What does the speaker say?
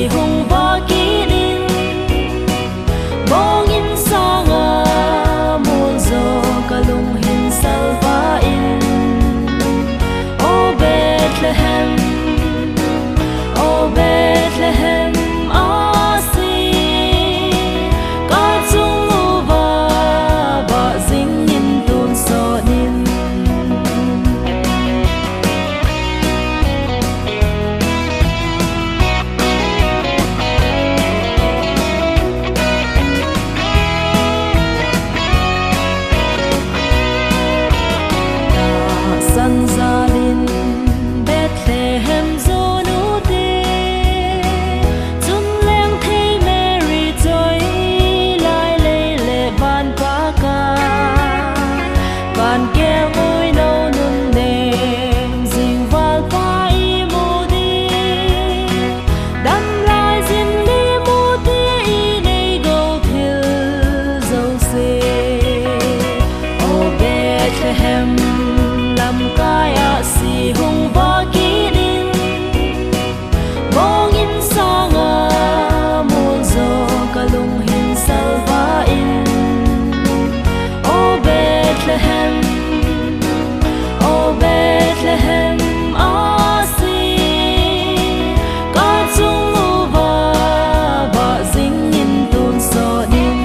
si hung va ki din bong in sanga mon zo kalung hin salva in o Bethlehem o Bethlehem asi ka chung uwa ba zing in tun so nin san zalin Bethlehem zo nu te chun leng thei Mary choi lai le le ban pa ka ban ke ngoi no nun nem jing wal pa I mu di dam lai zin li mu ti I nei go thil zo se o Bethlehem lam kaya si hung va ki din bong in sanga mon zo kalung hin salva in o Bethlehem asi ka chung uwa ba zing in tun so din